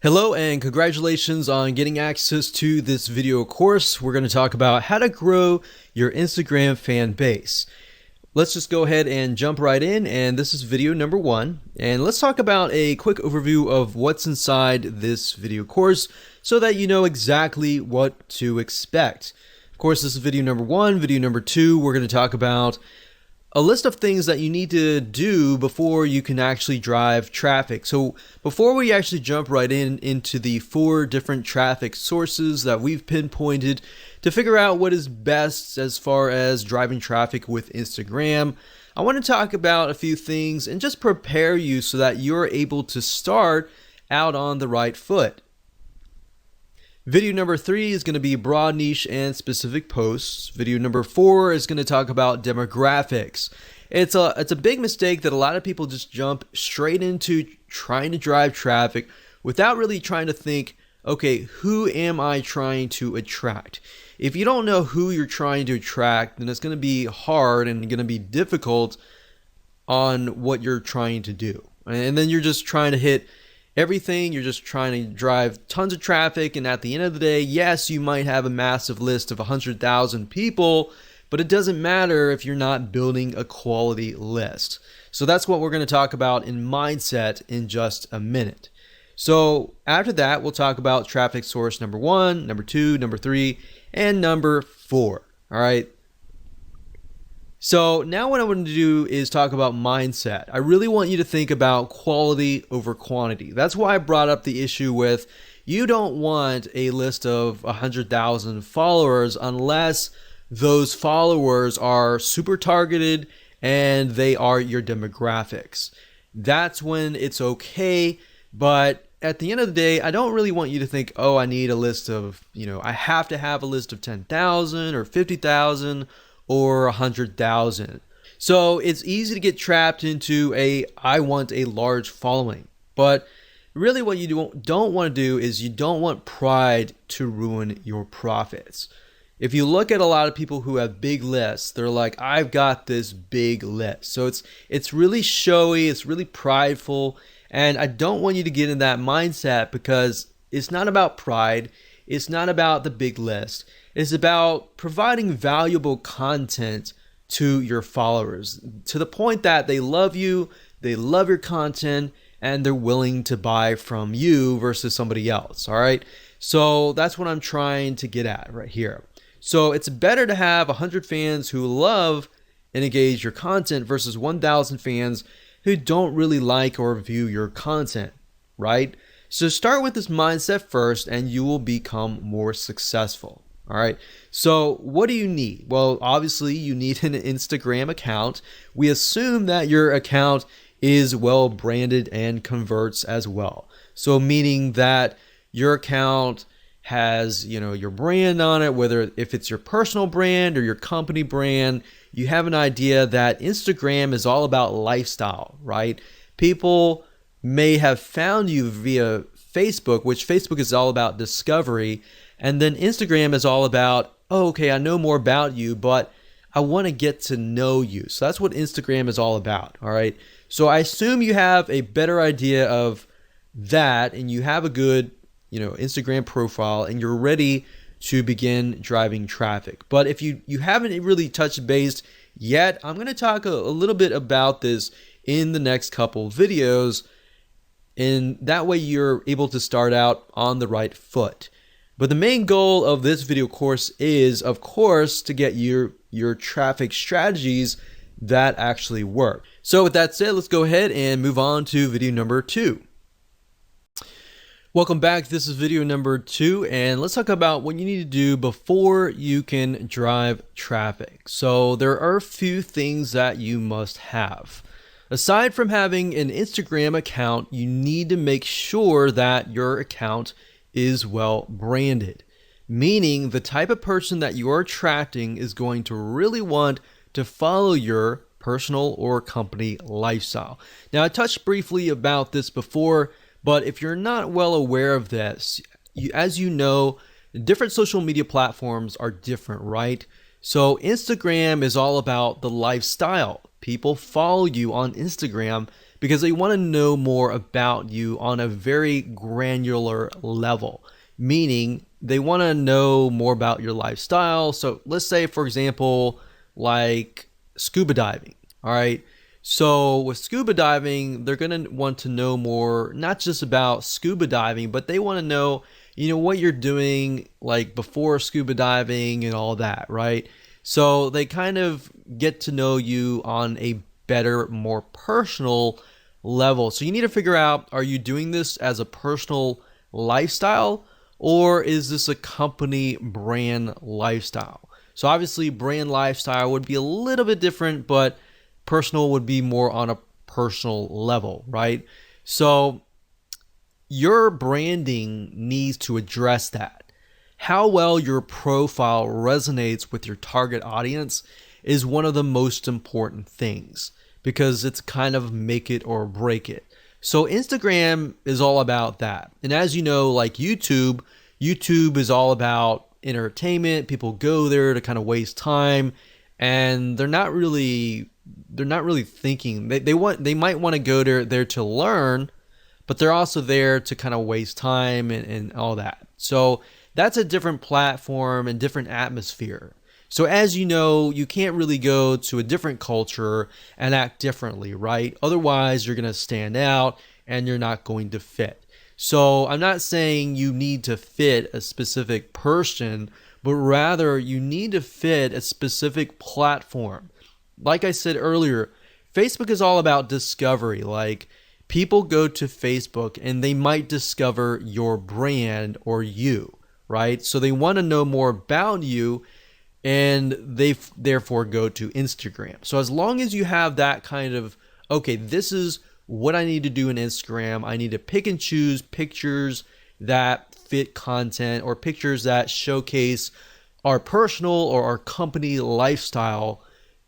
Hello and congratulations on getting access to this video course. We're going to talk about how to grow your Instagram fan base. Let's just go ahead and jump right in, and this is video number 1. And let's talk about a quick overview of what's inside this video course so that you know exactly what to expect. Of course, this is video number 1. Video number 2, we're going to talk about a list of things that you need to do before you can actually drive traffic. So before we actually jump right into the 4 different traffic sources that we've pinpointed to figure out what is best as far as driving traffic with Instagram, I want to talk about a few things and just prepare you so that you're able to start out on the right foot. Video number 3 is going to be broad, niche, and specific posts. Video number 4 is going to talk about demographics. It's a big mistake that a lot of people just jump straight into trying to drive traffic without really trying to think, okay, who am I trying to attract? If you don't know who you're trying to attract, then it's going to be hard and going to be difficult on what you're trying to do. And then you're just trying to hit everything. You're just trying to drive tons of traffic, and at the end of the day, yes, you might have a massive list of 100,000 people, but it doesn't matter if you're not building a quality list. So that's what we're going to talk about in mindset in just a minute. So after that, we'll talk about traffic source number 1, number 2, number 3, and number 4. All right. So now what I want to do is talk about mindset. I really want you to think about quality over quantity. That's why I brought up the issue with you don't want a list of 100,000 followers unless those followers are super targeted and they are your demographics. That's when it's okay. But at the end of the day, I don't really want you to think, oh, I need a list of, I have to have a list of 10,000 or 50,000 or 100,000. So it's easy to get trapped into I want a large following. But really what you don't want to do is you don't want pride to ruin your profits. If you look at a lot of people who have big lists, they're like, I've got this big list. So it's really showy, it's really prideful, and I don't want you to get in that mindset because it's not about pride, it's not about the big list. It's about providing valuable content to your followers to the point that they love you, they love your content, and they're willing to buy from you versus somebody else. All right. So that's what I'm trying to get at right here. So it's better to have 100 fans who love and engage your content versus 1,000 fans who don't really like or view your content, right? So start with this mindset first and you will become more successful. All right. So what do you need? Well, obviously you need an Instagram account. We assume that your account is well branded and converts as well. So meaning that your account has, your brand on it, whether if it's your personal brand or your company brand, you have an idea that Instagram is all about lifestyle, right? People may have found you via Facebook, which Facebook is all about discovery. And then Instagram is all about, oh, okay, I know more about you, but I want to get to know you. So that's what Instagram is all about, all right? So I assume you have a better idea of that and you have a good, Instagram profile and you're ready to begin driving traffic. But if you haven't really touched base yet, I'm going to talk a little bit about this in the next couple videos. And that way you're able to start out on the right foot. But the main goal of this video course is, of course, to get your traffic strategies that actually work. So with that said, let's go ahead and move on to video number 2. Welcome back. This is video number 2, and let's talk about what you need to do before you can drive traffic. So there are a few things that you must have. Aside from having an Instagram account, you need to make sure that your account is well branded, meaning the type of person that you are attracting is going to really want to follow your personal or company lifestyle. Now, I touched briefly about this before, but if you're not well aware of this, as you know, different social media platforms are different, right? So Instagram is all about the lifestyle. People follow you on Instagram because they want to know more about you on a very granular level, meaning they want to know more about your lifestyle. So let's say, for example, like scuba diving. All right. So with scuba diving, they're going to want to know more, not just about scuba diving, but they want to know, what you're doing like before scuba diving and all that, right? So they kind of get to know you on a better, more personal level. So you need to figure out, are you doing this as a personal lifestyle, or is this a company brand lifestyle? So obviously brand lifestyle would be a little bit different, but personal would be more on a personal level, right? So your branding needs to address that. How well your profile resonates with your target audience is one of the most important things, because it's kind of make it or break it. So Instagram is all about that. And as you know, like YouTube is all about entertainment. People go there to kind of waste time, and they're not really thinking. They might want to go there to learn, but they're also there to kind of waste time and all that. So that's a different platform and different atmosphere. So as you know, you can't really go to a different culture and act differently, right? Otherwise, you're going to stand out and you're not going to fit. So I'm not saying you need to fit a specific person, but rather you need to fit a specific platform. Like I said earlier, Facebook is all about discovery. Like, people go to Facebook and they might discover your brand or you, right? So they want to know more about you, and they therefore go to Instagram. So as long as you have that kind of, okay, this is what I need to do in Instagram. I need to pick and choose pictures that fit content, or pictures that showcase our personal or our company lifestyle,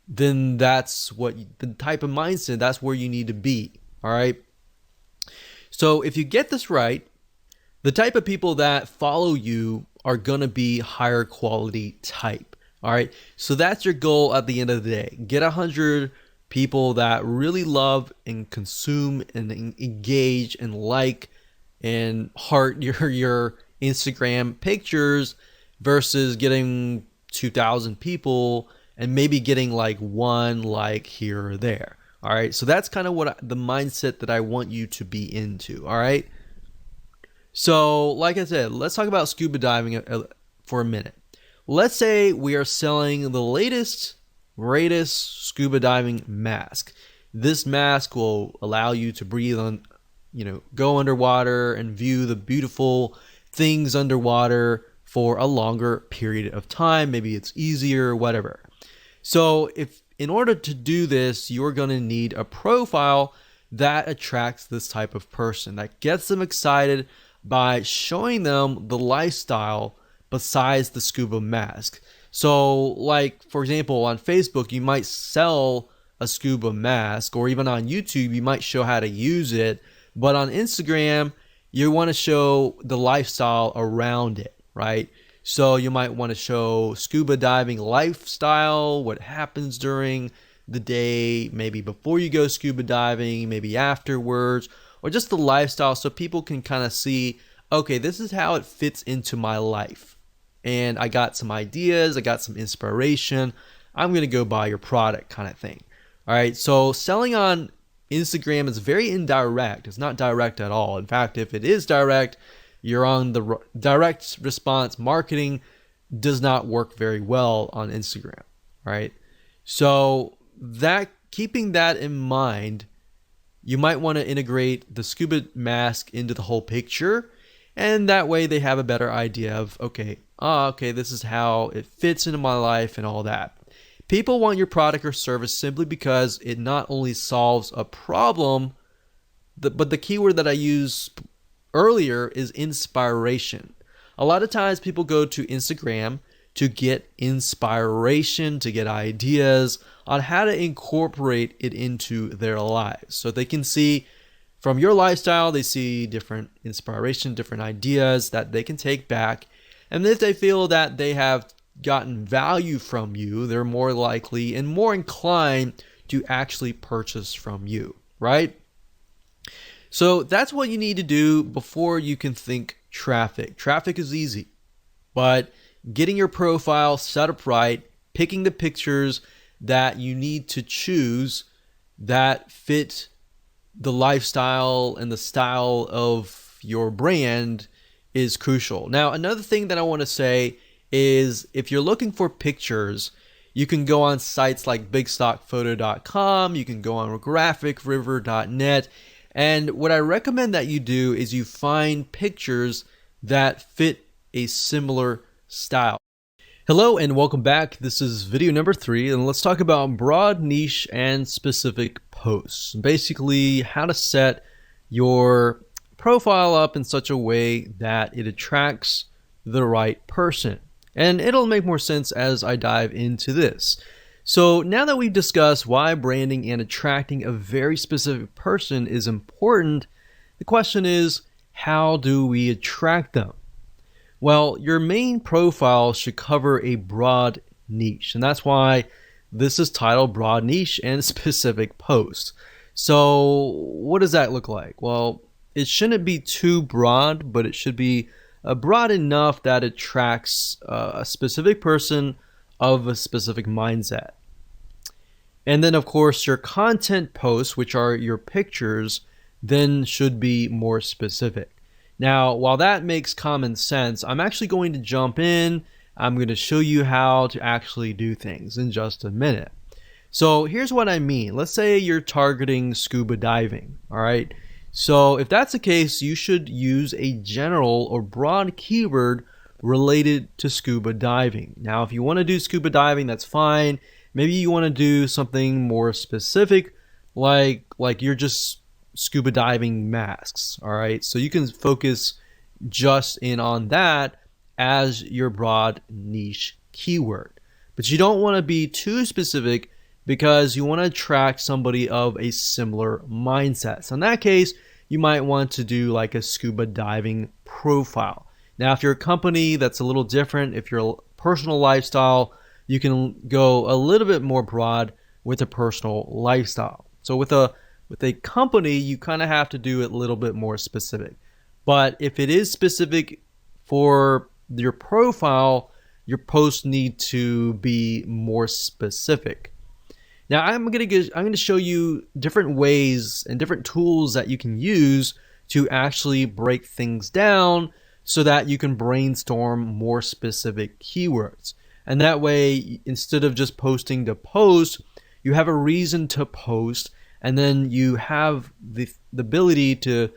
then that's what the type of mindset, that's where you need to be. All right. So if you get this right, the type of people that follow you are going to be higher quality type. All right. So that's your goal at the end of the day. Get 100 people that really love and consume and engage and like and heart your Instagram pictures, versus getting 2,000 people and maybe getting like one like here or there. All right. So that's kind of the mindset that I want you to be into. All right. So like I said, let's talk about scuba diving for a minute. Let's say we are selling the latest, greatest scuba diving mask. This mask will allow you to breathe on, go underwater and view the beautiful things underwater for a longer period of time. Maybe it's easier, whatever. So in order to do this, you're going to need a profile that attracts this type of person, that gets them excited by showing them the lifestyle besides the scuba mask. So like, for example, on Facebook, you might sell a scuba mask, or even on YouTube, you might show how to use it. But on Instagram, you want to show the lifestyle around it, right? So you might want to show scuba diving lifestyle, what happens during the day, maybe before you go scuba diving, maybe afterwards, or just the lifestyle, so people can kind of see, okay, this is how it fits into my life. And I got some ideas, I got some inspiration, I'm going to go buy your product, kind of thing. All right, so selling on Instagram is very indirect. It's not direct at all. In fact, if it is direct, you're on the direct response marketing does not work very well on Instagram, right? So keeping that in mind, you might want to integrate the scuba mask into the whole picture, and that way they have a better idea of, okay, this is how it fits into my life and all that. People want your product or service simply because it not only solves a problem, but the keyword that I used earlier is inspiration. A lot of times people go to Instagram to get inspiration, to get ideas on how to incorporate it into their lives. So they can see from your lifestyle, they see different inspiration, different ideas that they can take back. And if they feel that they have gotten value from you, they're more likely and more inclined to actually purchase from you, right? So that's what you need to do before you can think traffic. Traffic is easy, but getting your profile set up right, picking the pictures that you need to choose that fit the lifestyle and the style of your brand is crucial. Now, another thing that I want to say is if you're looking for pictures, you can go on sites like bigstockphoto.com, you can go on graphicriver.net, and what I recommend that you do is you find pictures that fit a similar style. Hello and welcome back. This is video number 3, and let's talk about broad niche and specific posts. Basically, how to set your profile up in such a way that it attracts the right person. And it'll make more sense as I dive into this. So now that we've discussed why branding and attracting a very specific person is important, the question is, how do we attract them? Well, your main profile should cover a broad niche, and that's why this is titled Broad Niche and Specific Post. So what does that look like? Well, it shouldn't be too broad, but it should be broad enough that it attracts a specific person of a specific mindset. And then, of course, your content posts, which are your pictures, then should be more specific. Now, while that makes common sense, I'm actually going to jump in. I'm going to show you how to actually do things in just a minute. So here's what I mean. Let's say you're targeting scuba diving, all right? So if that's the case, you should use a general or broad keyword related to scuba diving. Now, if you want to do scuba diving, that's fine. Maybe you want to do something more specific, like you're just scuba diving masks, all right? So you can focus just in on that as your broad niche keyword. But you don't want to be too specific because you want to attract somebody of a similar mindset. So in that case, you might want to do like a scuba diving profile. Now, if you're a company, that's a little different. If you're a personal lifestyle, you can go a little bit more broad with a personal lifestyle. So with a company, you kind of have to do it a little bit more specific. But if it is specific for your profile, your posts need to be more specific. Now, I'm going to show you different ways and different tools that you can use to actually break things down so that you can brainstorm more specific keywords. And that way, instead of just posting to post, you have a reason to post, and then you have the ability to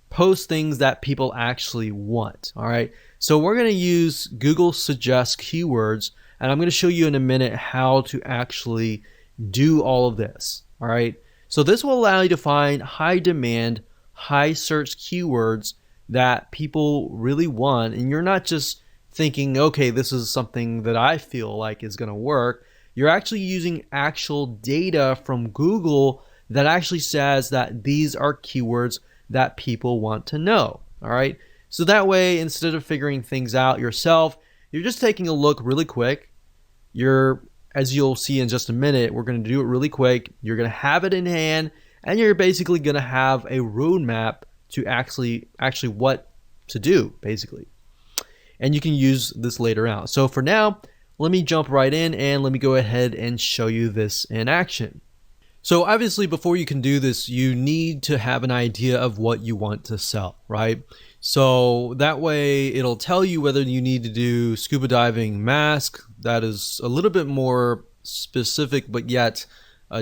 post things that people actually want. All right. So we're going to use Google Suggest Keywords, and I'm going to show you in a minute how to actually do all of this. All right. So this will allow you to find high demand, high search keywords that people really want. And you're not just thinking, okay, this is something that I feel like is going to work. You're actually using actual data from Google that actually says that these are keywords that people want to know. All right. So that way, instead of figuring things out yourself, you're just taking a look really quick. As you'll see in just a minute, we're going to do it really quick. You're going to have it in hand, and you're basically going to have a roadmap to actually what to do, basically. And you can use this later on. So for now, let me jump right in and let me go ahead and show you this in action. So obviously, before you can do this, you need to have an idea of what you want to sell, right? So that way it'll tell you whether you need to do scuba diving mask, that is a little bit more specific but yet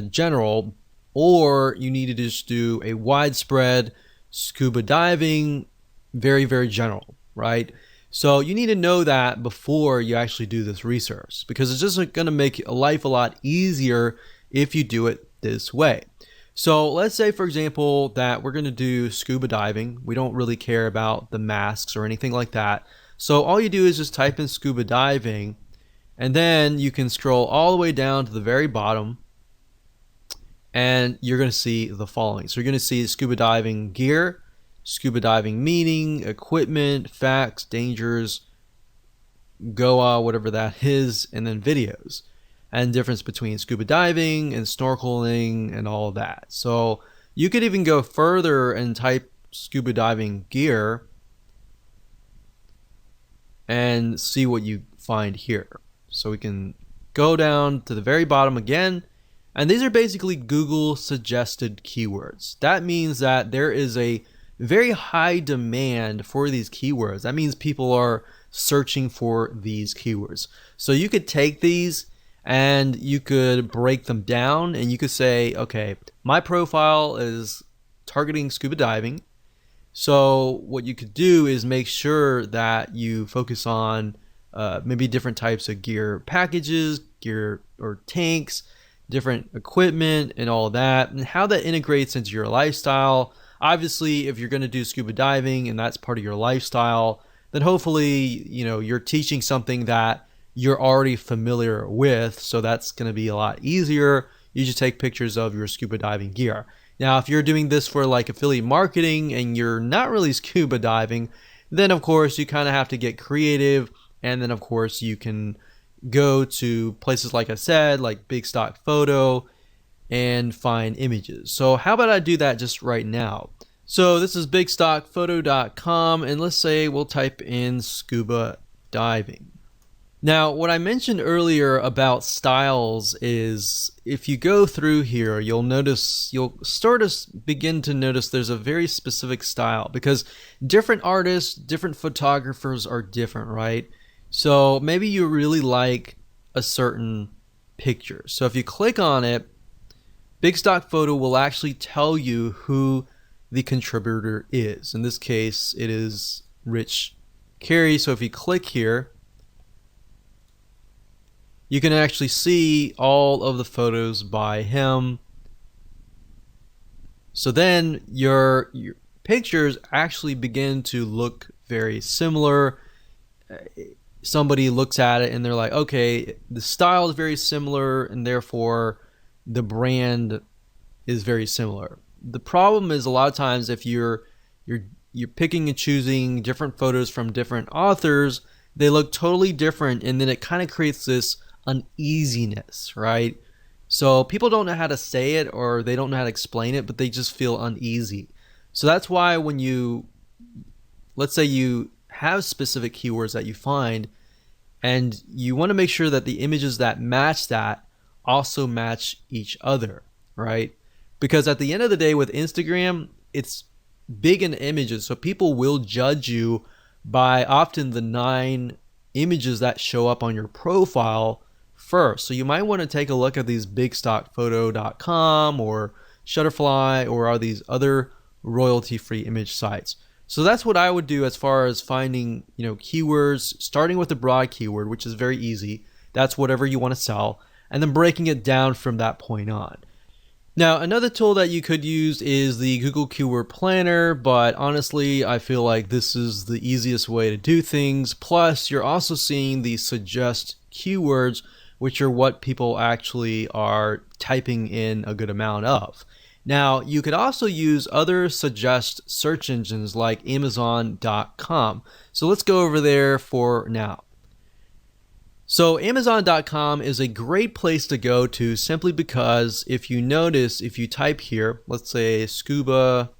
general, or you need to just do a widespread scuba diving, very, very general, right? So you need to know that before you actually do this research, because it's just going to make life a lot easier if you do it this way. So let's say, for example, that we're going to do scuba diving. We don't really care about the masks or anything like that. So all you do is just type in scuba diving, and then you can scroll all the way down to the very bottom, and you're going to see the following. So you're going to see scuba diving gear, scuba diving meaning, equipment, facts, dangers, Goa, whatever that is, and then videos. And difference between scuba diving and snorkeling and all of that. So You could even go further and type scuba diving gear and see what you find here. So we can go down to the very bottom again, and these are basically Google suggested keywords. That means that there is a very high demand for these keywords. That means people are searching for these keywords. So you could take these and you could break them down, and you could say, okay, my profile is targeting scuba diving. So what you could do is make sure that you focus on maybe different types of gear packages, gear or tanks, different equipment and all that, and how that integrates into your lifestyle. Obviously, if you're going to do scuba diving and that's part of your lifestyle, then hopefully, you're teaching something that you're already familiar with. So that's going to be a lot easier. You just take pictures of your scuba diving gear. Now, if you're doing this for like affiliate marketing and you're not really scuba diving, then of course you kind of have to get creative. And then of course you can go to places like I said, like Big Stock Photo, and find images. So how about I do that just right now? So this is bigstockphoto.com, and let's say we'll type in scuba diving. Now, what I mentioned earlier about styles is if you go through here, you'll start to begin to notice there's a very specific style, because different artists, different photographers are different, right? So maybe you really like a certain picture. So if you click on it, Big Stock Photo will actually tell you who the contributor is. In this case, it is Rich Carey. So if you click here, you can actually see all of the photos by him. So then your pictures actually begin to look very similar. Somebody looks at it and they're like, okay, the style is very similar and therefore the brand is very similar. The problem is a lot of times if you're picking and choosing different photos from different authors, they look totally different, and then it kind of creates this uneasiness, right? So people don't know how to say it, or they don't know how to explain it, but they just feel uneasy. So that's why when let's say you have specific keywords that you find, and you want to make sure that the images that match that also match each other, right? Because at the end of the day with Instagram, it's big in images, so people will judge you by often the 9 images that show up on your profile first. So you might want to take a look at these bigstockphoto.com or Shutterfly or all these other royalty-free image sites. So that's what I would do as far as finding, keywords, starting with the broad keyword, which is very easy. That's whatever you want to sell, and then breaking it down from that point on. Now, another tool that you could use is the Google Keyword Planner, but honestly, I feel like this is the easiest way to do things. Plus, you're also seeing the suggest keywords, which are what people actually are typing in a good amount of. Now, you could also use other suggest search engines like Amazon.com. So let's go over there for now. So Amazon.com is a great place to go to simply because if you notice, if you type here, let's say scuba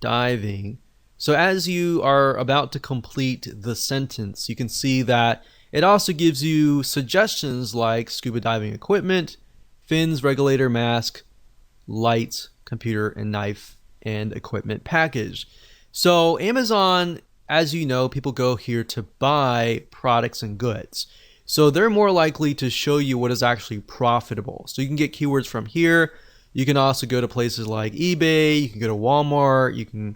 diving. So as you are about to complete the sentence, you can see that it also gives you suggestions like scuba diving equipment, fins, regulator, mask, lights, computer, and knife and equipment package. So Amazon, as you know, people go here to buy products and goods. So they're more likely to show you what is actually profitable. So you can get keywords from here. You can also go to places like eBay. You can go to Walmart. You can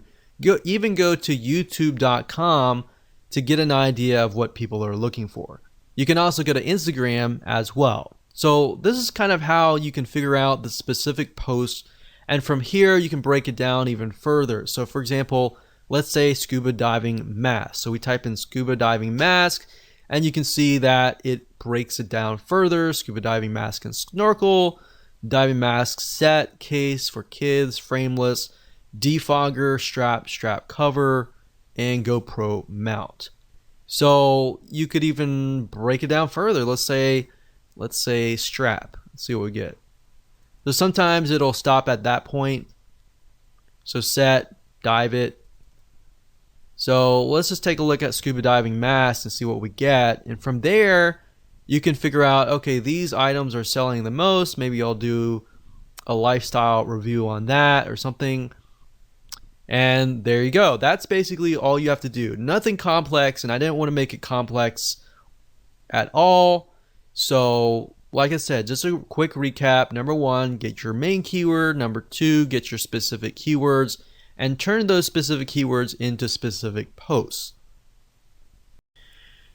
even go to YouTube.com to get an idea of what people are looking for. You can also go to Instagram as well. So this is kind of how you can figure out the specific posts. And from here, you can break it down even further. So for example, let's say scuba diving mask. So we type in scuba diving mask, and you can see that it breaks it down further. Scuba diving mask and snorkel, diving mask set, case for kids, frameless, defogger, strap cover, and GoPro mount. So you could even break it down further. Let's say strap. Let's see what we get. So sometimes it'll stop at that point. So set, dive it. So let's just take a look at scuba diving masks and see what we get. And from there, you can figure out, okay, these items are selling the most. Maybe I'll do a lifestyle review on that or something. And there you go. That's basically all you have to do. Nothing complex, and I didn't want to make it complex at all. So like I said, just a quick recap. Number one, get your main keyword. Number two, get your specific keywords and turn those specific keywords into specific posts.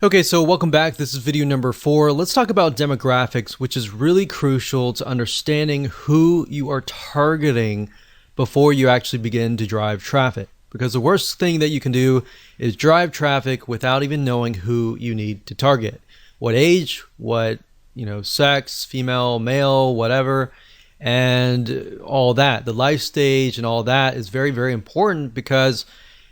Okay, so welcome back. This is video number 4. Let's talk about demographics, which is really crucial to understanding who you are targeting before you actually begin to drive traffic. Because the worst thing that you can do is drive traffic without even knowing who you need to target. What age, what, sex, female, male, whatever, and all that. The life stage and all that is very, very important, because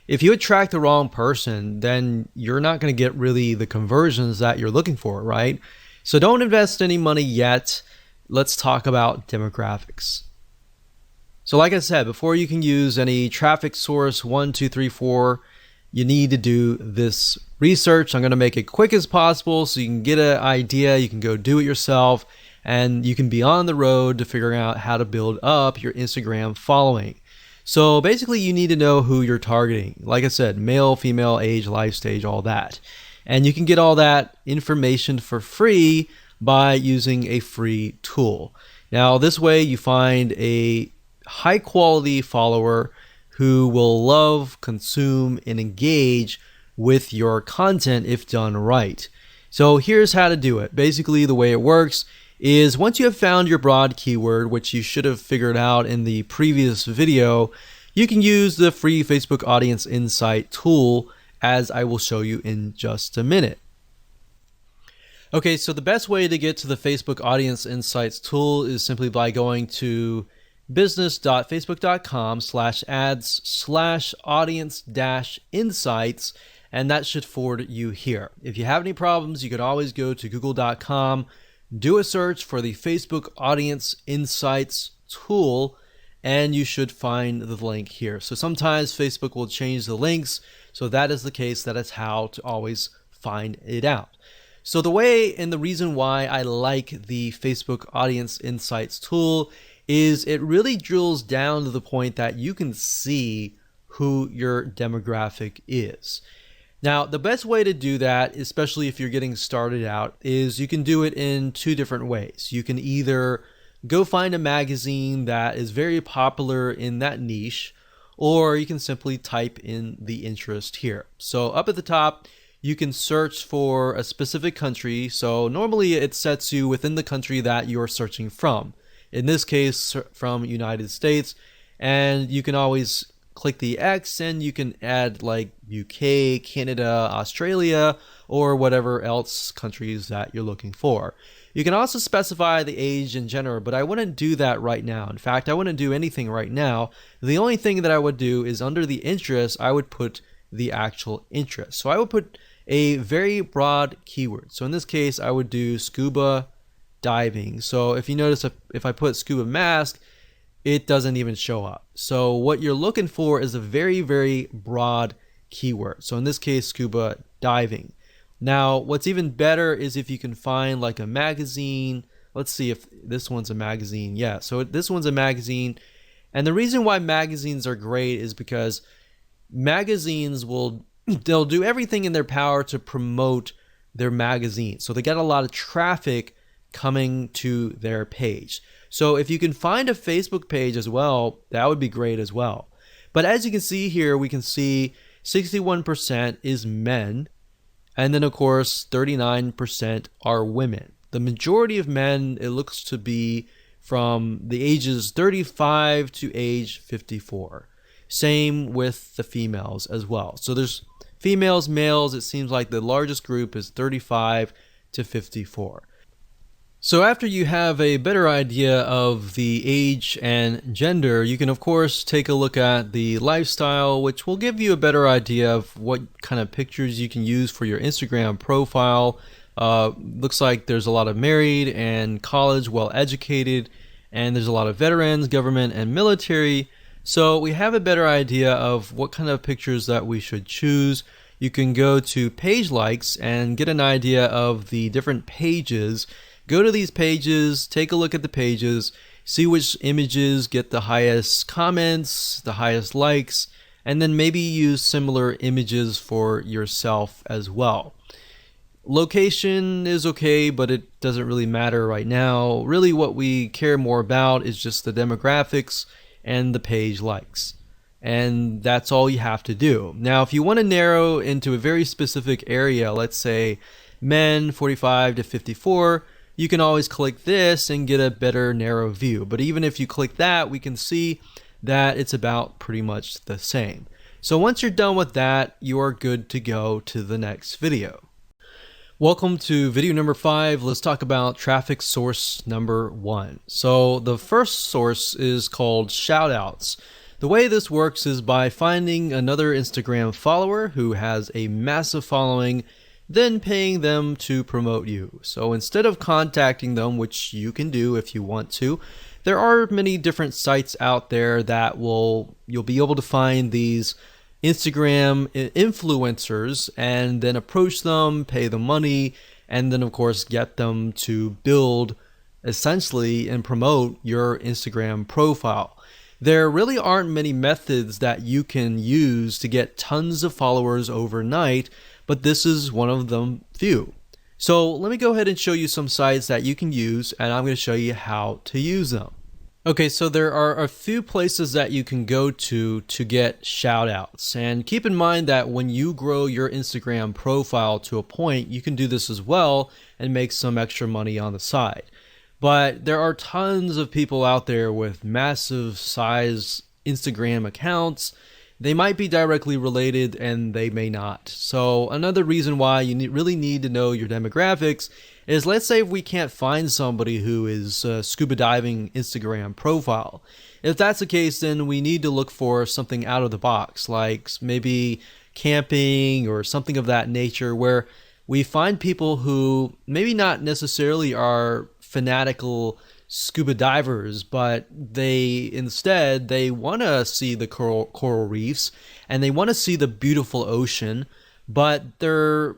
if you attract the wrong person, then you're not going to get really the conversions that you're looking for, right? So don't invest any money yet. Let's talk about demographics. So like I said, before you can use any traffic source 1, 2, 3, 4, you need to do this research. I'm going to make it quick as possible so you can get an idea. You can go do it yourself, and you can be on the road to figuring out how to build up your Instagram following. So basically, you need to know who you're targeting. Like I said, male, female, age, life stage, all that. And you can get all that information for free by using a free tool. Now, this way you find a high quality follower who will love, consume, and engage with your content if done right. So here's how to do it. Basically, the way it works is once you have found your broad keyword, which you should have figured out in the previous video, you can use the free Facebook Audience Insight tool, as I will show you in just a minute. Okay, so the best way to get to the Facebook Audience Insights tool is simply by going to business.facebook.com/ads/audience-insights, and that should forward you here. If you have any problems, you could always go to google.com, do a search for the Facebook Audience Insights tool, and you should find the link here. So sometimes Facebook will change the links, so that is the case. That is how to always find it out. So the way and the reason why I like the Facebook Audience Insights tool is it really drills down to the point that you can see who your demographic is. Now, the best way to do that, especially if you're getting started out, is you can do it in two different ways. You can either go find a magazine that is very popular in that niche, or you can simply type in the interest here. So up at the top, you can search for a specific country. So normally it sets you within the country that you're searching from. In this case, from United States, and you can always click the X and you can add like UK, Canada, Australia, or whatever else countries that you're looking for. You can also specify the age and gender, but I wouldn't do that right now. In fact, I wouldn't do anything right now. The only thing that I would do is under the interest, I would put the actual interest. So I would put a very broad keyword. So in this case, I would do scuba diving. So if you notice, if I put scuba mask, it doesn't even show up. So what you're looking for is a very, very broad keyword. So in this case, scuba diving. Now, what's even better is if you can find like a magazine. Let's see if this one's a magazine. Yeah, so this one's a magazine. And the reason why magazines are great is because magazines they'll do everything in their power to promote their magazine. So they get a lot of traffic coming to their page. So if you can find a Facebook page as well, that would be great as well. But as you can see here, we can see 61% is men, and then of course 39% are women. The majority of men, it looks to be from the ages 35 to age 54. Same with the females as well. So there's females, males, it seems like the largest group is 35 to 54. So after you have a better idea of the age and gender, you can of course take a look at the lifestyle, which will give you a better idea of what kind of pictures you can use for your Instagram profile. Looks like there's a lot of married and college, well educated, and there's a lot of veterans, government, and military. So we have a better idea of what kind of pictures that we should choose. You can go to page likes and get an idea of the different pages. Go to these pages, take a look at the pages, see which images get the highest comments, the highest likes, and then maybe use similar images for yourself as well. Location is okay, but it doesn't really matter right now. Really what we care more about is just the demographics and the page likes. And that's all you have to do. Now, if you want to narrow into a very specific area, let's say men 45 to 54, you can always click this and get a better narrow view. But even if you click that, we can see that it's about pretty much the same. So once you're done with that, you are good to go to the next video. Welcome to video number 5. Let's talk about traffic source number 1. So the first source is called shoutouts. The way this works is by finding another Instagram follower who has a massive following, then paying them to promote you. So instead of contacting them, which you can do if you want to, there are many different sites out there that you'll be able to find these Instagram influencers and then approach them, pay them money, and then of course get them to build essentially and promote your Instagram profile. There really aren't many methods that you can use to get tons of followers overnight, but this is one of them few. So let me go ahead and show you some sites that you can use, and I'm going to show you how to use them. Okay, so there are a few places that you can go to get shout outs. And keep in mind that when you grow your Instagram profile to a point, you can do this as well and make some extra money on the side. But there are tons of people out there with massive size Instagram accounts. They might be directly related and they may not. So another reason why you really need to know your demographics is, let's say if we can't find somebody who is scuba diving Instagram profile. If that's the case, then we need to look for something out of the box, like maybe camping or something of that nature, where we find people who maybe not necessarily are fanatical scuba divers, but they want to see the coral reefs and they want to see the beautiful ocean, but they're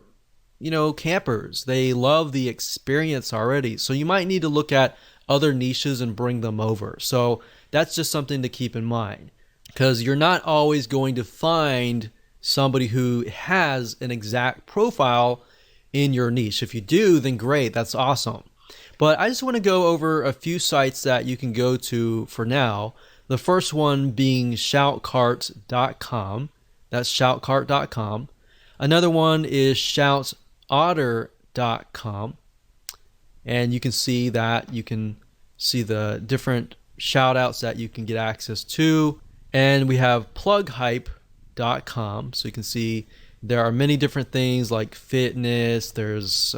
campers. They love the experience already. So you might need to look at other niches and bring them over. So that's just something to keep in mind, because you're not always going to find somebody who has an exact profile in your niche. If you do, then great, that's awesome. But I just want to go over a few sites that you can go to for now. The first one being shoutcart.com. That's shoutcart.com. Another one is shoutotter.com. And you can see that you can see the different shout outs that you can get access to. And we have plughype.com. So you can see there are many different things like fitness, there's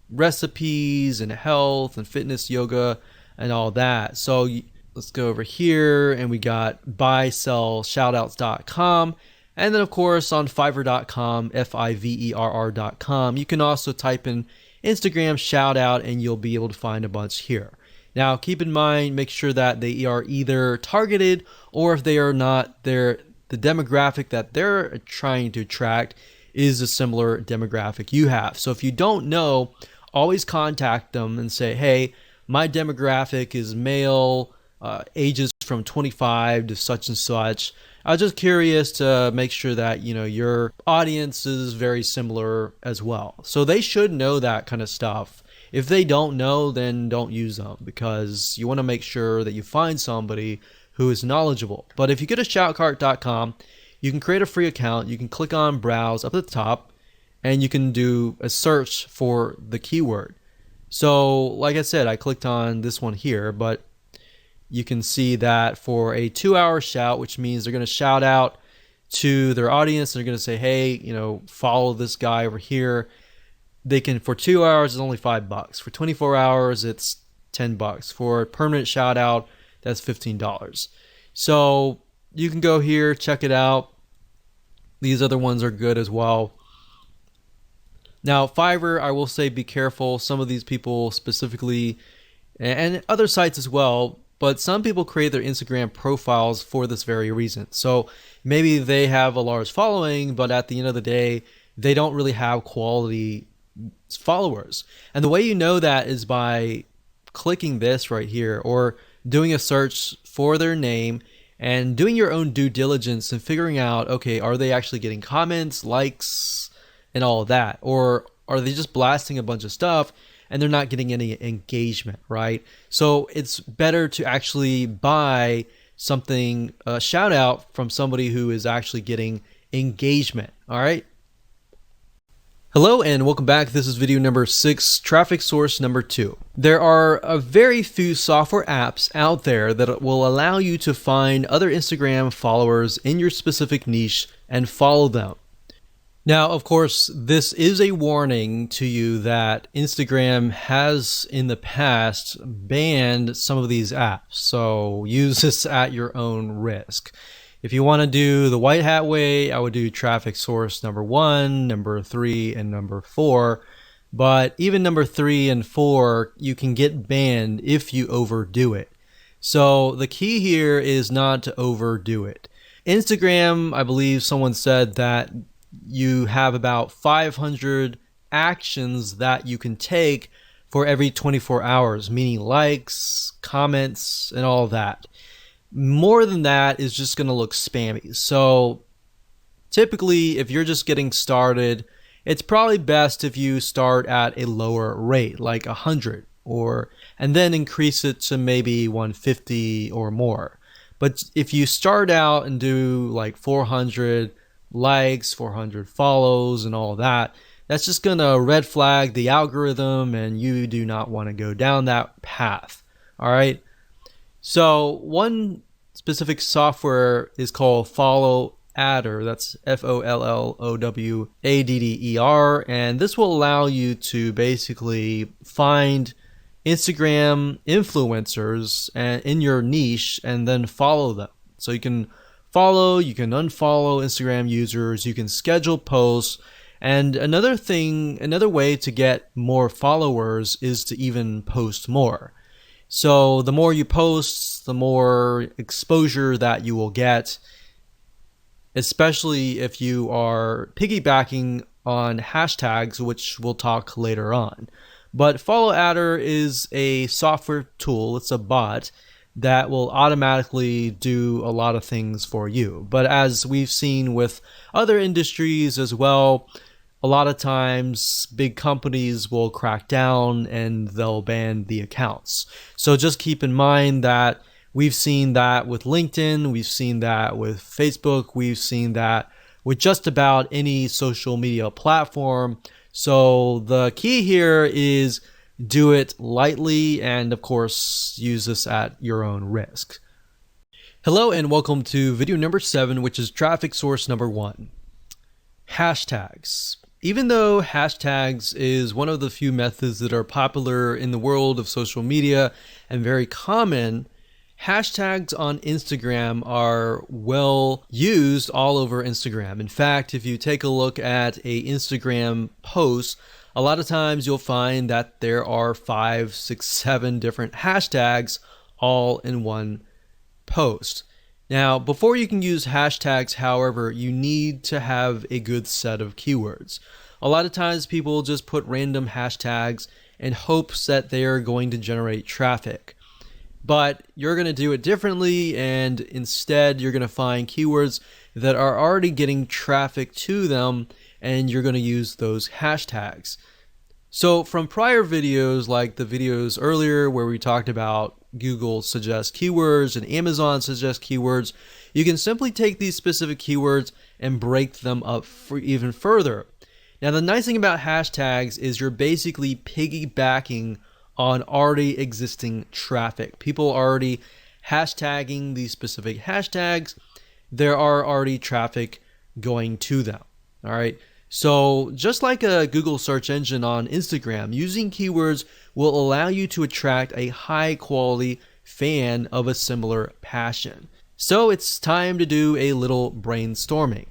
recipes and health and fitness, yoga, and all that. So let's go over here and we got buysellshoutouts.com. And then of course on fiverr.com, fiverr.com, you can also type in Instagram shout out and you'll be able to find a bunch here. Now keep in mind, make sure that they are either targeted, or if they are not, the demographic that they're trying to attract is a similar demographic you have. So if you don't know, always contact them and say, hey, my demographic is male, ages from 25 to such and such. I was just curious to make sure that your audience is very similar as well. So they should know that kind of stuff. If they don't know, then don't use them, because you want to make sure that you find somebody who is knowledgeable. But if you go to shoutcart.com, you can create a free account. You can click on browse up at the top, and you can do a search for the keyword. So like I said, I clicked on this one here, but you can see that for a 2-hour shout, which means they're going to shout out to their audience. They're going to say, hey, follow this guy over here. They can, for 2 hours, it's only $5. For 24 hours, it's $10. For a permanent shout out, that's $15. So you can go here, check it out. These other ones are good as well. Now, Fiverr, I will say be careful. Some of these people specifically, and other sites as well, but some people create their Instagram profiles for this very reason. So maybe they have a large following, but at the end of the day, they don't really have quality followers. And the way you know that is by clicking this right here or doing a search for their name and doing your own due diligence and figuring out, okay, are they actually getting comments, likes, and all of that? Or are they just blasting a bunch of stuff and they're not getting any engagement, right? So it's better to actually buy something, a shout out from somebody who is actually getting engagement, all right? Hello and welcome back. This is video number 6, traffic source number 2. There are a very few software apps out there that will allow you to find other Instagram followers in your specific niche and follow them. Now, of course, this is a warning to you that Instagram has in the past banned some of these apps. So use this at your own risk. If you want to do the white hat way, I would do traffic source number 1, number 3, and number 4. But even number 3 and 4, you can get banned if you overdo it. So the key here is not to overdo it. Instagram, I believe someone said that you have about 500 actions that you can take for every 24 hours, meaning likes, comments, and all of that. More than that is just going to look spammy. So typically, if you're just getting started, it's probably best if you start at a lower rate, like 100, and then increase it to maybe 150 or more. But if you start out and do like 400 likes, 400 follows, and all that, that's just going to red flag the algorithm, and you do not want to go down that path. All right. So one specific software is called Follow Adder. That's FOLLOWADDER. And this will allow you to basically find Instagram influencers in your niche and then follow them. So you can follow, you can unfollow Instagram users, you can schedule posts. And another way to get more followers is to even post more. So the more you post, the more exposure that you will get, especially if you are piggybacking on hashtags, which we'll talk later on. But Follow Adder is a software tool. It's a bot that will automatically do a lot of things for you. But as we've seen with other industries as well, a lot of times big companies will crack down and they'll ban the accounts. So just keep in mind that we've seen that with LinkedIn, we've seen that with Facebook, we've seen that with just about any social media platform. So the key here is do it lightly and of course use this at your own risk. Hello and welcome to video number 7, which is traffic source number 1. Hashtags. Even though hashtags is one of the few methods that are popular in the world of social media and very common, hashtags on Instagram are well used all over Instagram. In fact, if you take a look at a Instagram post, a lot of times you'll find that there are 5, 6, 7 different hashtags all in one post. Now, before you can use hashtags, however, you need to have a good set of keywords. A lot of times people just put random hashtags in hopes that they are going to generate traffic. But you're going to do it differently, and instead you're going to find keywords that are already getting traffic to them, and you're going to use those hashtags. So from prior videos, like the videos earlier where we talked about Google suggest keywords and Amazon suggest keywords, you can simply take these specific keywords and break them up for even further. Now, the nice thing about hashtags is you're basically piggybacking on already existing traffic. People are already hashtagging these specific hashtags. There are already traffic going to them. All right. So just like a Google search engine on Instagram, using keywords will allow you to attract a high quality fan of a similar passion. So it's time to do a little brainstorming.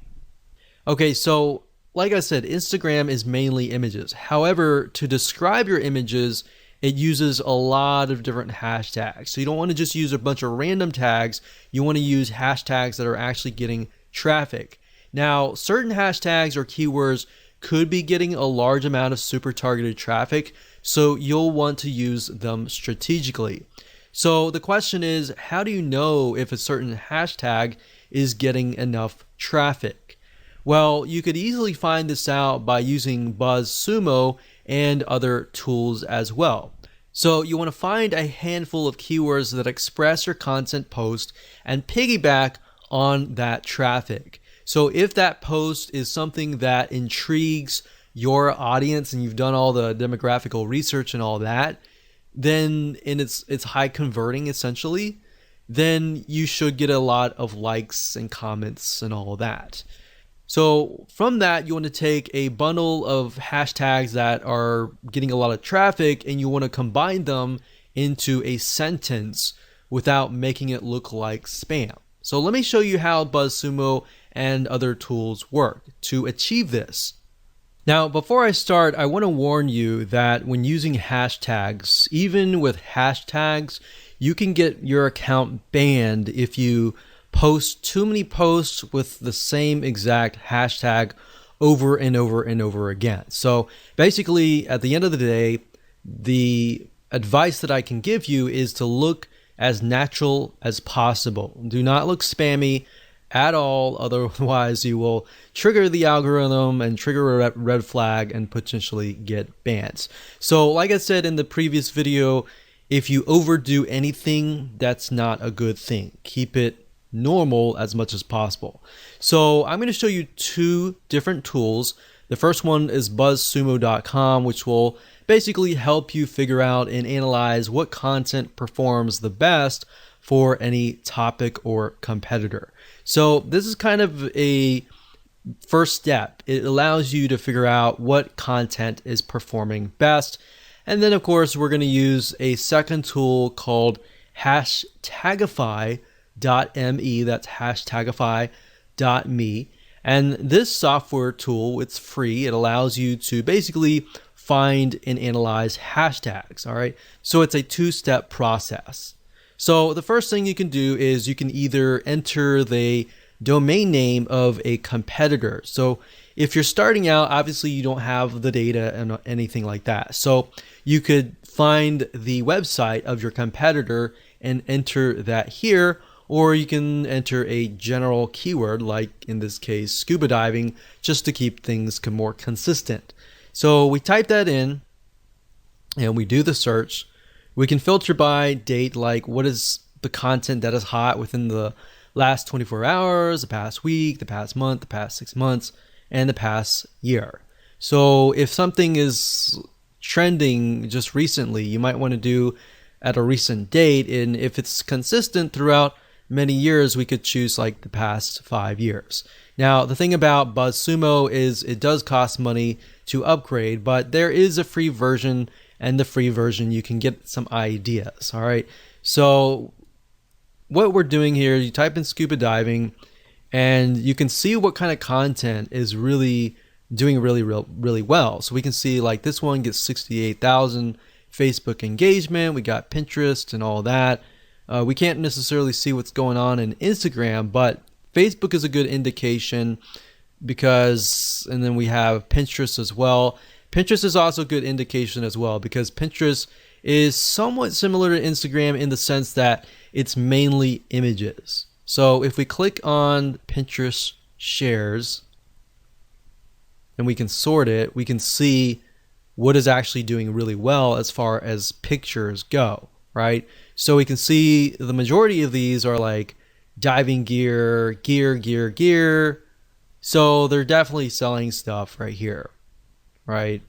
Okay, so like I said, Instagram is mainly images. However, to describe your images, it uses a lot of different hashtags. So you don't want to just use a bunch of random tags. You want to use hashtags that are actually getting traffic. Now, certain hashtags or keywords could be getting a large amount of super targeted traffic, so you'll want to use them strategically. So the question is, how do you know if a certain hashtag is getting enough traffic? Well, you could easily find this out by using BuzzSumo and other tools as well. So you want to find a handful of keywords that express your content post and piggyback on that traffic. So if that post is something that intrigues your audience and you've done all the demographical research and all that, then and it's high converting essentially, then you should get a lot of likes and comments and all that. So from that, you want to take a bundle of hashtags that are getting a lot of traffic and you want to combine them into a sentence without making it look like spam. So let me show you how BuzzSumo and other tools work to achieve this. Now, before I start, I want to warn you that when using hashtags, even with hashtags, you can get your account banned if you post too many posts with the same exact hashtag over and over and over again. So basically, at the end of the day, the advice that I can give you is to look as natural as possible. Do not look spammy at all, otherwise you will trigger the algorithm and trigger a red flag and potentially get bans. So like I said in the previous video, if you overdo anything, that's not a good thing. Keep it normal as much as possible. So I'm going to show you two different tools. The first one is buzzsumo.com, which will basically help you figure out and analyze what content performs the best for any topic or competitor. So this is kind of a first step. It allows you to figure out what content is performing best. And then of course, we're going to use a second tool called hashtagify.me. That's hashtagify.me. And this software tool, it's free. It allows you to basically find and analyze hashtags. All right. So it's a two-step process. So the first thing you can do is you can either enter the domain name of a competitor. So if you're starting out, obviously you don't have the data and anything like that. So you could find the website of your competitor and enter that here, or you can enter a general keyword, like in this case, scuba diving, just to keep things more consistent. So we type that in and we do the search. We can filter by date, like what is the content that is hot within the last 24 hours, the past week, the past month, the past 6 months, and the past year. So if something is trending just recently, you might want to do at a recent date. And if it's consistent throughout many years, we could choose like the past 5 years. Now, the thing about BuzzSumo is it does cost money to upgrade, but there is a free version, and the free version you can get some ideas. All right. So what we're doing here, you type in scuba diving and you can see what kind of content is really doing really well. So we can see like this one gets 68,000 Facebook engagement. We got Pinterest and all that. We can't necessarily see what's going on in Instagram, but Facebook is a good indication because, and then we have Pinterest as well. Pinterest is also a good indication as well because Pinterest is somewhat similar to Instagram in the sense that it's mainly images. So if we click on Pinterest shares and we can sort it, we can see what is actually doing really well as far as pictures go, right? So we can see the majority of these are like diving gear. So they're definitely selling stuff right here, right?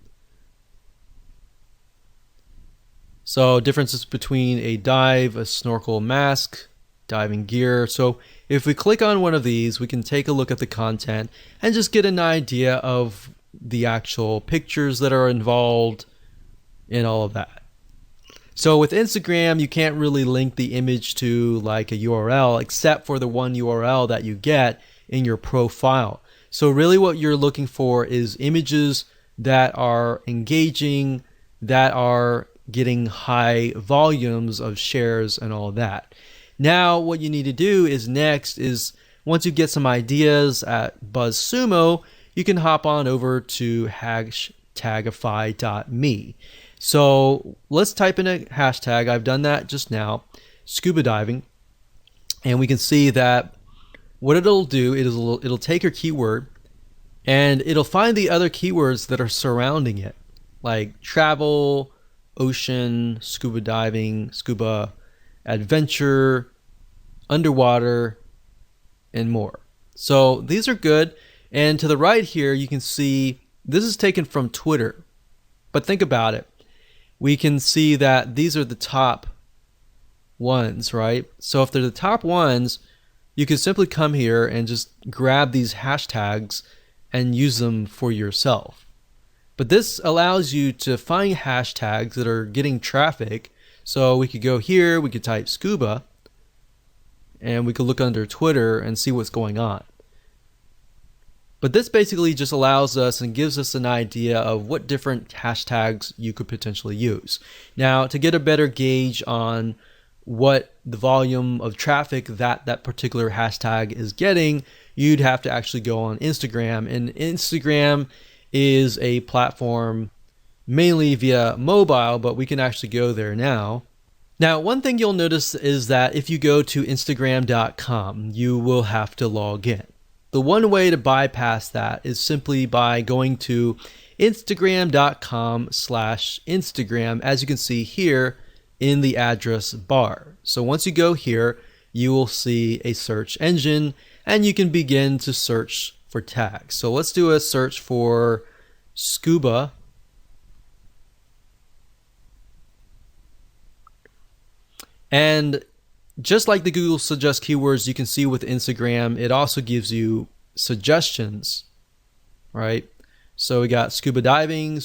So differences between a dive, a snorkel, mask, diving gear. So if we click on one of these, we can take a look at the content and just get an idea of the actual pictures that are involved and all of that. So with Instagram, you can't really link the image to like a URL except for the one URL that you get in your profile. So really what you're looking for is images that are engaging, that are getting high volumes of shares and all that. Now, what you need to do is next is once you get some ideas at BuzzSumo, you can hop on over to hashtagify.me. So let's type in a hashtag. I've done that just now, scuba diving. And we can see that what it'll do is it'll take your keyword and it'll find the other keywords that are surrounding it, like travel, ocean, scuba diving, scuba adventure, underwater, and more. So these are good. And to the right here, you can see this is taken from Twitter. But think about it. We can see that these are the top ones, right? So if they're the top ones, you can simply come here and just grab these hashtags and use them for yourself. But this allows you to find hashtags that are getting traffic. So we could go here, we could type scuba, and we could look under Twitter and see what's going on. But this basically just allows us and gives us an idea of what different hashtags you could potentially use. Now, to get a better gauge on what the volume of traffic that particular hashtag is getting, you'd have to actually go on Instagram. And Instagram is a platform mainly via mobile, but we can actually go there now. Now, one thing you'll notice is that if you go to Instagram.com, you will have to log in. The one way to bypass that is simply by going to Instagram.com/Instagram, as you can see here in the address bar. So once you go here, you will see a search engine and you can begin to search for tags. So let's do a search for scuba. And just like the Google Suggest keywords, you can see with Instagram, it also gives you suggestions, right? So we got scuba diving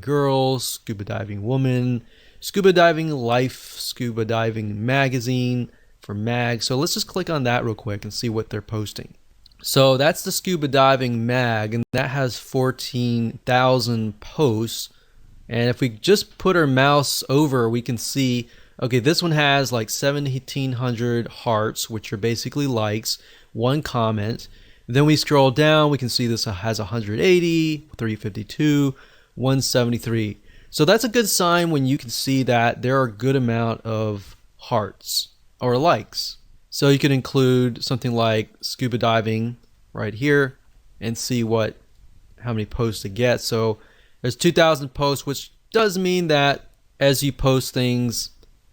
girl, scuba diving woman, scuba diving life, scuba diving magazine for mag. So let's just click on that real quick and see what they're posting. So that's the scuba diving mag, and that has 14,000 posts. And if we just put our mouse over, we can see, okay, this one has like 1,700 hearts, which are basically likes, one comment. Then we scroll down, we can see this has 180, 352, 173. So that's a good sign when you can see that there are a good amount of hearts or likes. So you could include something like scuba diving right here and see how many posts it gets. So there's 2,000 posts, which does mean that as you post things,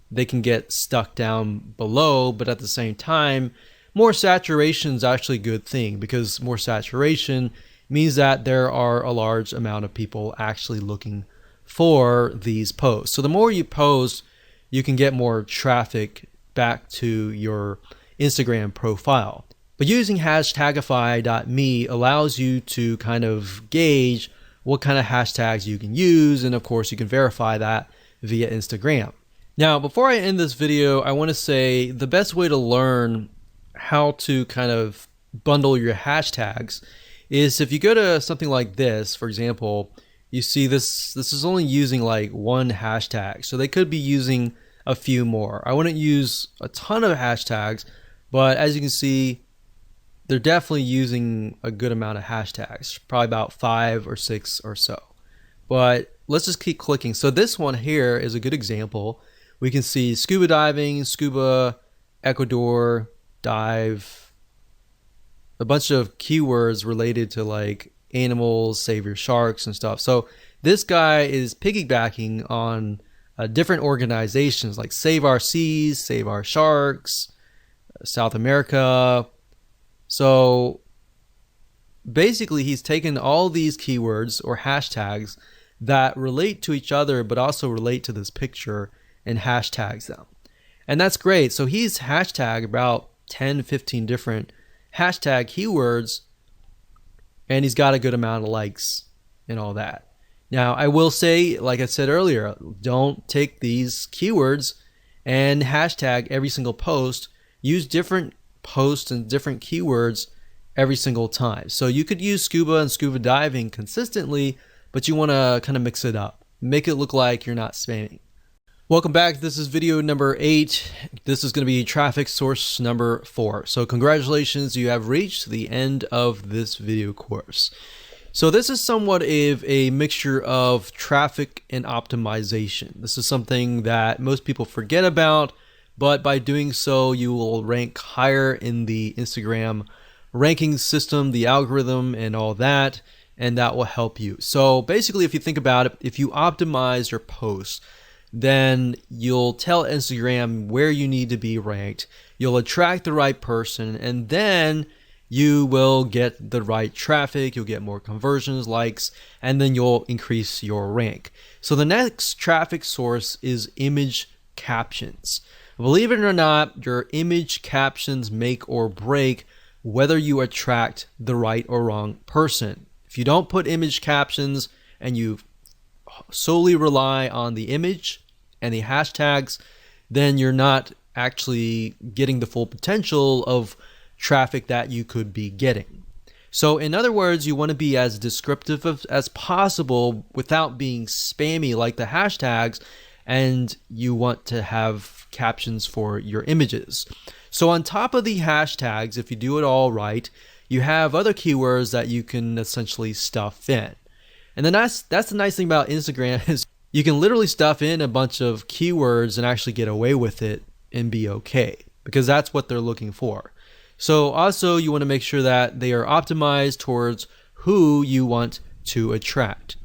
they can get stuck down below, but at the same time, more saturation is actually a good thing, because more saturation means that there are a large amount of people actually looking for these posts. So the more you post, you can get more traffic back to your Instagram profile. But using hashtagify.me allows you to kind of gauge what kind of hashtags you can use, and of course you can verify that via Instagram. Now, before I end this video, I want to say the best way to learn how to kind of bundle your hashtags is if you go to something like this. For example, you see this is only using like one hashtag, so they could be using a few more. I wouldn't use a ton of hashtags, but as you can see, they're definitely using a good amount of hashtags, probably about 5 or 6 or so. But let's just keep clicking. So this one here is a good example. We can see scuba diving, scuba, Ecuador, dive, a bunch of keywords related to like animals, save your sharks and stuff. So this guy is piggybacking on different organizations like Save Our Seas, Save Our Sharks, South America. So basically he's taken all these keywords or hashtags that relate to each other but also relate to this picture and hashtags them. And that's great. So he's hashtagged about 10, 15 different hashtag keywords, and he's got a good amount of likes and all that. Now, I will say, like I said earlier, don't take these keywords and hashtag every single post. Use different posts and different keywords every single time. So you could use scuba and scuba diving consistently, but you want to kind of mix it up. Make it look like you're not spamming. Welcome back. This is video number 8. This is going to be traffic source number 4. So congratulations, you have reached the end of this video course. So this is somewhat of a mixture of traffic and optimization. This is something that most people forget about, but by doing so, you will rank higher in the Instagram ranking system, the algorithm, and all that, and that will help you. So basically, if you think about it, if you optimize your posts, then you'll tell Instagram where you need to be ranked. You'll attract the right person, and then you will get the right traffic. You'll get more conversions, likes, and then you'll increase your rank. So the next traffic source is image captions. Believe it or not, your image captions make or break whether you attract the right or wrong person. If you don't put image captions and you solely rely on the image and the hashtags, then you're not actually getting the full potential of traffic that you could be getting. So in other words, you want to be as descriptive as possible without being spammy like the hashtags, and you want to have captions for your images. So on top of the hashtags, if you do it all right, you have other keywords that you can essentially stuff in. And then that's the nice thing about Instagram is you can literally stuff in a bunch of keywords and actually get away with it and be okay, because that's what they're looking for. So also you want to make sure that they are optimized towards who you want to attract.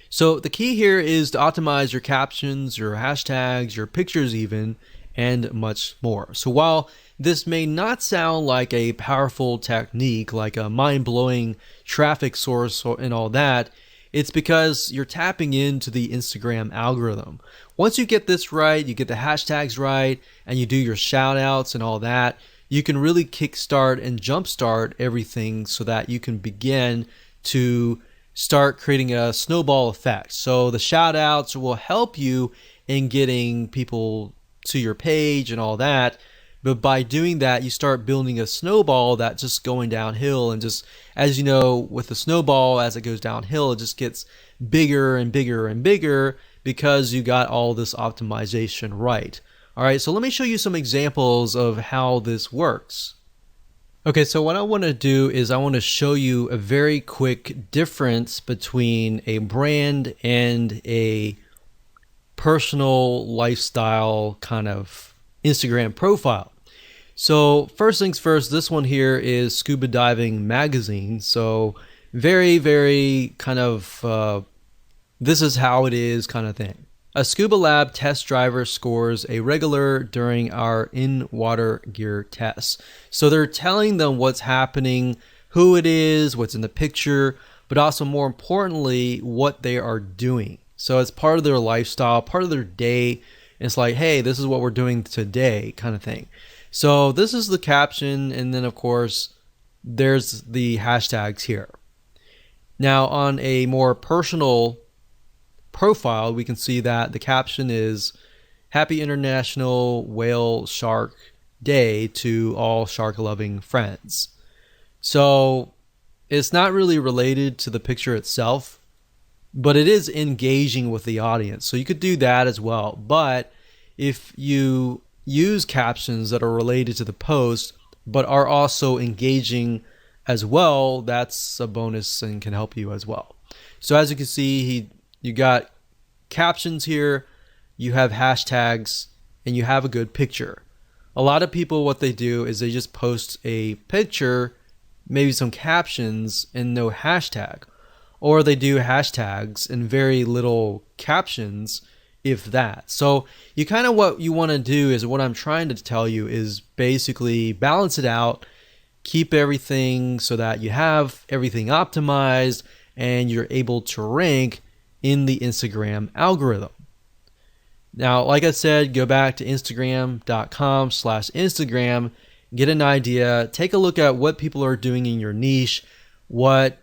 So the key here is to optimize your captions, your hashtags, your pictures even, and much more. So while this may not sound like a powerful technique, like a mind-blowing traffic source and all that, it's because you're tapping into the Instagram algorithm. Once you get this right, you get the hashtags right, and you do your shout outs and all that, you can really kickstart and jumpstart everything so that you can begin to start creating a snowball effect. So the shout outs will help you in getting people to your page and all that. But by doing that, you start building a snowball that's just going downhill. And just, as you know, with the snowball, as it goes downhill, it just gets bigger and bigger and bigger because you got all this optimization right. All right, so let me show you some examples of how this works. Okay, so what I want to do is I want to show you a very quick difference between a brand and a personal lifestyle kind of Instagram profile. So first things first, this one here is Scuba Diving Magazine. So very, very kind of this is how it is kind of thing. A scuba lab test driver scores a regular during our in-water gear tests. So they're telling them what's happening, who it is, what's in the picture, but also more importantly, what they are doing. So it's part of their lifestyle, part of their day. It's like, hey, this is what we're doing today kind of thing. So this is the caption, and then of course, there's the hashtags here. Now on a more personal profile, we can see that the caption is Happy International Whale Shark Day to all shark loving friends. So it's not really related to the picture itself, but it is engaging with the audience. So you could do that as well. But if you use captions that are related to the post, but are also engaging as well, that's a bonus and can help you as well. So as you can see, you got captions here, you have hashtags, and you have a good picture. A lot of people, what they do is they just post a picture, maybe some captions, and no hashtag. Or they do hashtags and very little captions, if that. So you kind of, what you want to do is, what I'm trying to tell you is basically balance it out, keep everything so that you have everything optimized and you're able to rank in the Instagram algorithm. Now, like I said, go back to instagram.com/Instagram, get an idea, take a look at what people are doing in your niche, what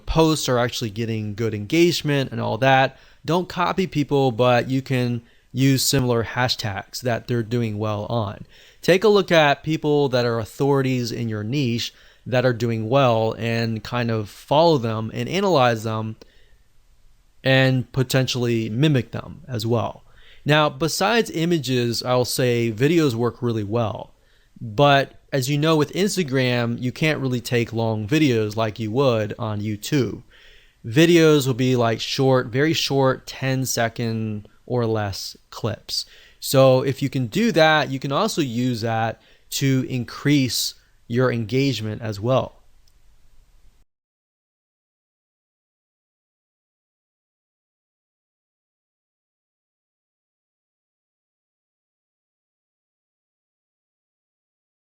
posts are actually getting good engagement and all that. Don't copy people, but you can use similar hashtags that they're doing well on. Take a look at people that are authorities in your niche that are doing well and kind of follow them and analyze them and potentially mimic them as well. Now, besides images, I'll say videos work really well. But as you know, with Instagram, you can't really take long videos like you would on YouTube. Videos will be like short, very short, 10-second or less clips. So if you can do that, you can also use that to increase your engagement as well.